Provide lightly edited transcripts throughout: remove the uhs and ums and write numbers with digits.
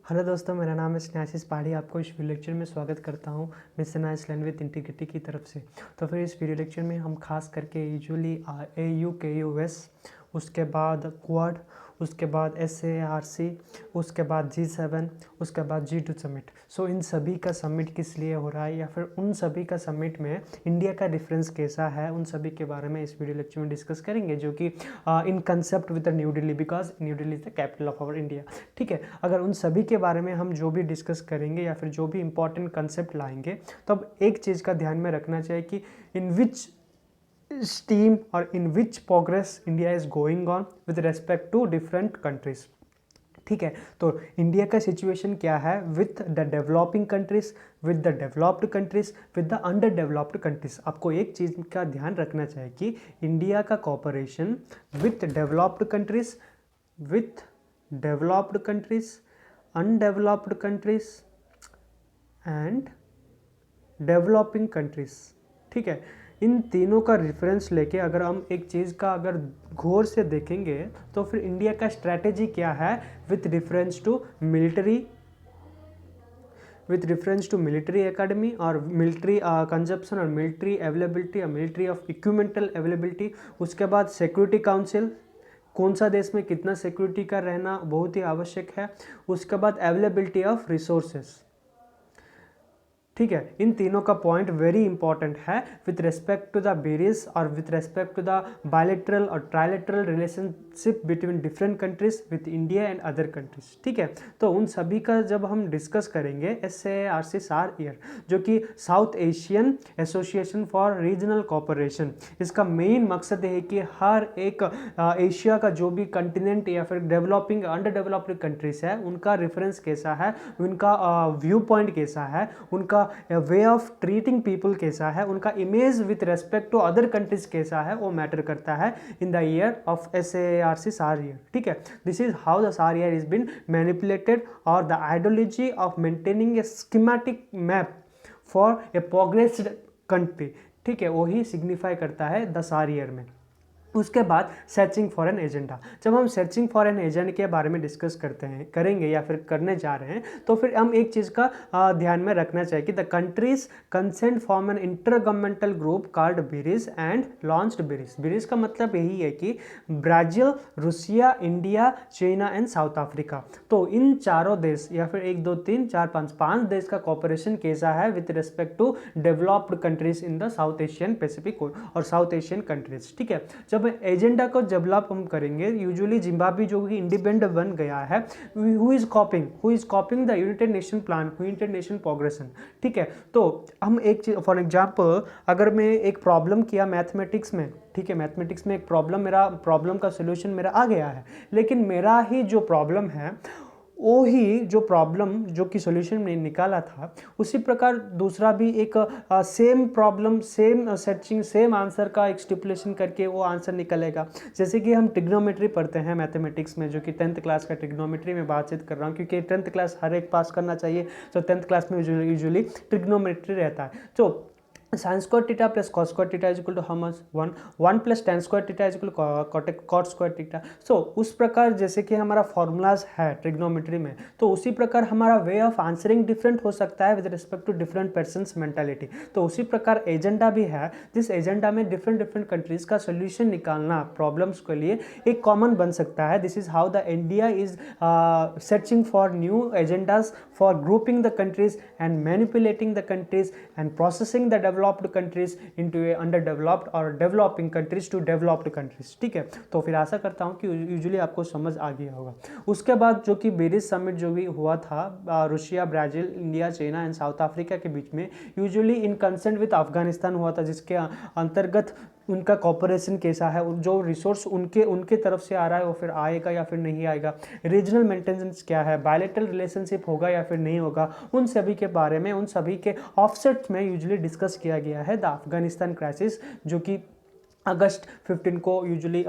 Hello दोस्तों, मेरा नाम है स्नेहाशीष पहाड़ी। आपको इस वीडियो लेक्चर में स्वागत करता हूँ मिशन आइसलैंड विद इंटीग्रिटी की तरफ से। तो फिर इस वीडियो लेक्चर में हम खास करके यूजुअली AU KUS, उसके बाद क्वाड, उसके बाद SARC, उसके बाद G7, उसके बाद G2 समिट। सो इन सभी का समिट किस लिए हो रहा है या फिर उन सभी का समिट में इंडिया का डिफरेंस कैसा है, उन सभी के बारे में इस वीडियो लेक्चर में डिस्कस करेंगे, जो कि in concept with New Delhi, because New Delhi is the capital of our India. ठीक है, अगर उन सभी के बारे में हम जो भी डिस्कस करेंगे या फिर जो भी इंपॉर्टेंट कंसेप्ट लाएंगे, तो अब एक चीज़ का ध्यान में रखना चाहिए कि इन विच स्टीम और in which progress India is going on with respect to different countries. ठीक है, तो इंडिया का सिचुएशन क्या है with the developing countries, with the developed countries, with the underdeveloped countries. आपको एक चीज़ का ध्यान रखना चाहिए कि इंडिया का cooperation with developed countries, with developed countries, undeveloped countries and developing countries. ठीक है, इन तीनों का रेफरेंस लेके अगर हम एक चीज़ का अगर गौर से देखेंगे तो फिर इंडिया का स्ट्रैटेजी क्या है with reference to military, with reference to military academy और मिलिट्री कंजप्शन और मिलिट्री अवेलेबिलिटी और मिलिट्री ऑफ इक्विपमेंटल अवेलेबिलिटी। उसके बाद सिक्योरिटी काउंसिल, कौन सा देश में कितना सिक्योरिटी का रहना बहुत ही आवश्यक है। उसके बाद अवेलेबिलिटी ऑफ रिसोर्सेस। ठीक है, इन तीनों का पॉइंट वेरी इंपॉर्टेंट है विथ रेस्पेक्ट टू द बेरीज और with respect to the bilateral और trilateral relationship between different countries with India and other countries. ठीक है, तो उन सभी का जब हम डिस्कस करेंगे SARC, जो कि south Asian association for regional cooperation, इसका मेन मकसद है कि हर एक एशिया का जो भी कंटिनेंट या फिर डेवलपिंग अंडर डेवलप्ड कंट्रीज है उनका रेफरेंस कैसा है, उनका व्यू पॉइंट कैसा है, उनका वे ऑफ ट्रीटिंग पीपल कैसा है, उनका image with respect to other countries कैसा है, वो मैटर करता है in the year of SARC SAR year. ठीक है, this is how the SAR year is been manipulated और the ideology of maintaining a schematic map for a progressed country. ठीक है, वही सिग्निफाई करता है द SAR ईयर में। उसके बाद सर्चिंग फॉर एन एजेंडा। जब हम सर्चिंग फॉर एन एजेंडा के बारे में डिस्कस करते हैं, करेंगे या फिर करने जा रहे हैं, तो फिर हम एक चीज़ का ध्यान में रखना चाहिए कि the countries consent form an intergovernmental group called BRICS and launched BRICS। BRICS का मतलब यही है कि Brazil, Russia, India, China and South Africa. तो इन चारों देश या फिर 1 2 3 4 5 देश का कॉपरेशन कैसा है with respect to developed countries in the South Asian Pacific और साउथ एशियन कंट्रीज। ठीक है, जब एजेंडा को डेवलप हम करेंगे, यूजुअली जिम्बाब्वे जो कि इंडिपेंडेंट बन गया है, who is copying the United nation plan, United nation progression. ठीक है, तो हम एक चीज फॉर एग्जांपल, अगर मैं एक प्रॉब्लम किया मैथमेटिक्स में, ठीक है, मैथमेटिक्स में एक प्रॉब्लम, मेरा प्रॉब्लम का सोल्यूशन मेरा आ गया है, लेकिन मेरा ही जो प्रॉब्लम है वो ही जो प्रॉब्लम जो कि सॉल्यूशन में निकाला था, उसी प्रकार दूसरा भी एक same problem, same searching, same answer का एक स्टिपुलेशन करके वो आंसर निकलेगा। जैसे कि हम ट्रिग्नोमेट्री पढ़ते हैं मैथमेटिक्स में, जो कि 10th क्लास का ट्रिग्नोमेट्री में बातचीत कर रहा हूँ, क्योंकि 10th क्लास हर एक पास करना चाहिए। तो 10th क्लास में यूजुअली ट्रिग्नोमेट्री रहता है। तो sine square theta plus cos square theta is equal to how much 1 plus tan square theta is equal cot square theta. So उस प्रकार जैसे कि हमारा फॉर्मूलाज है ट्रिग्नोमेट्री में, तो उसी प्रकार हमारा वे ऑफ आंसरिंग डिफरेंट हो सकता है with respect to different persons mentality. तो उसी प्रकार एजेंडा भी है, जिस एजेंडा में डिफरेंट डिफरेंट कंट्रीज का सोल्यूशन निकालना प्रॉब्लम्स के लिए एक कॉमन बन सकता है। This is how the India is searching for new agendas for grouping the countries and manipulating the countries and processing the developed countries into a underdeveloped और developing countries to developed countries. ठीक है, तो फिर आशा करता हूँ कि usually आपको समझ आ गया होगा। उसके बाद जो कि BRICS समिट जो भी हुआ था Russia, Brazil, India, China and South Africa के बीच में, usually in consent with Afghanistan हुआ था, जिसके अंतर्गत उनका कॉपरेशन कैसा है, जो रिसोर्स उनके तरफ से आ रहा है वो फिर आएगा या फिर नहीं आएगा, रीजनल मेंटेनेंस क्या है, बायलैटरल रिलेशनशिप होगा या फिर नहीं होगा, उन सभी के बारे में, उन सभी के ऑफसेट में यूजुअली डिस्कस किया गया है द अफगानिस्तान क्राइसिस, जो कि अगस्त 15 को usually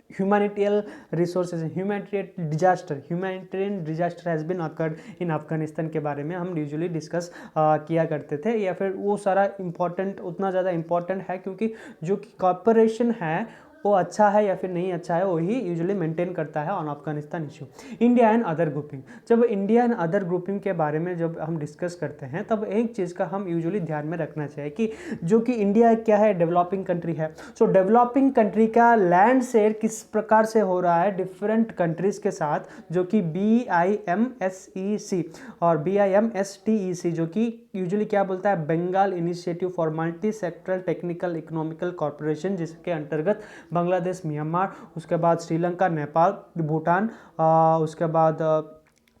humanitarian resources, humanitarian disaster has been occurred in Afghanistan के बारे में हम यूजुअली डिस्कस किया करते थे, या फिर वो सारा इम्पोर्टेंट, उतना ज़्यादा इम्पोर्टेंट है क्योंकि जो कि कॉपरेशन है वो अच्छा है या फिर नहीं अच्छा है, वही यूजुअली मेंटेन करता है on Afghanistan issue. India and other grouping, जब इंडिया एंड अदर ग्रुपिंग के बारे में जब हम डिस्कस करते हैं तब एक चीज़ का हम यूजुअली ध्यान में रखना चाहिए कि जो कि इंडिया क्या है, डेवलपिंग कंट्री है। सो डेवलपिंग कंट्री का लैंड शेयर किस प्रकार से हो रहा है डिफरेंट कंट्रीज के साथ, जो कि BIMSEC और BIMSTEC, जो कि यूजुअली क्या बोलता है, Bengal initiative for multi sectoral technical economical corporation, जिसके अंतर्गत बांग्लादेश, म्यांमार, उसके बाद श्रीलंका, नेपाल, भूटान, उसके बाद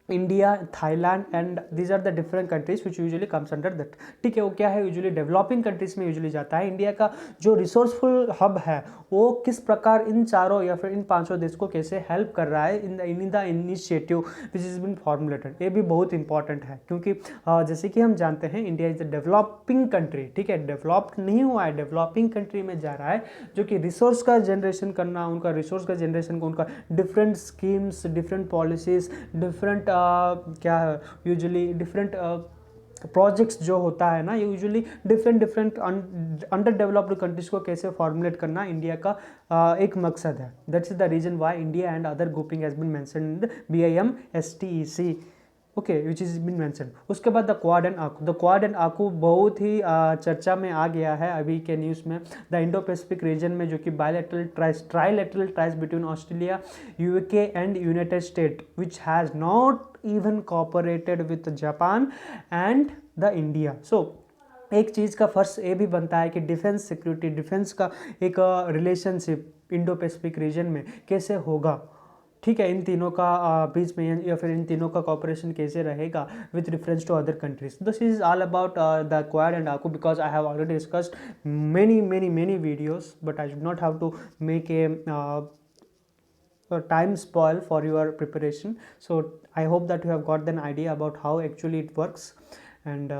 India, Thailand and these are the different countries which usually comes under that. ठीक है, वो क्या है, यूजुअली डेवलपिंग कंट्रीज में यूजुअली जाता है। इंडिया का जो रिसोर्सफुल हब है वो किस प्रकार इन चारों या फिर इन पांचों देश को कैसे हेल्प कर रहा है in the initiative which is bin formulated, ये भी बहुत इंपॉर्टेंट है। क्योंकि जैसे कि हम जानते हैं India is a developing country, ठीक है, डेवलप्ड नहीं हुआ है, डेवलपिंग कंट्री में जा रहा है, जो कि रिसोर्स का जनरेशन करना, उनका रिसोर्स का जनरेशन को, उनका different schemes, different policies, different क्या यूजुअली डिफरेंट प्रोजेक्ट्स जो होता है ना, usually different underdeveloped countries को कैसे फॉर्मुलेट करना इंडिया का एक मकसद है। That's the reason why India and other grouping has been mentioned in BIMSTEC, okay, which is been mention. उसके बाद the quad and AUKUS, the quad and AUKUS बहुत ही चर्चा में आ गया है अभी के न्यूज़ में। द इंडो पैसिफिक रीजन में, जो कि bilateral trilateral tries between Australia, UK and United State, which has not even cooperated with Japan and the India. So एक चीज़ का फर्स्ट ये भी बनता है कि डिफेंस सिक्योरिटी, डिफेंस का एक रिलेशनशिप इंडो पैसिफिक रीजन में कैसे होगा, ठीक है, इन तीनों का बीच में या फिर इन तीनों का कॉपरेशन कैसे रहेगा with reference to other countries. This is all about the quad and AUKUS, because I have already discussed many videos, but I should not have to make a time spoil for your preparation. So I hope that you have got an idea about how actually it works, and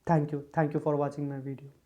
thank you for watching my video.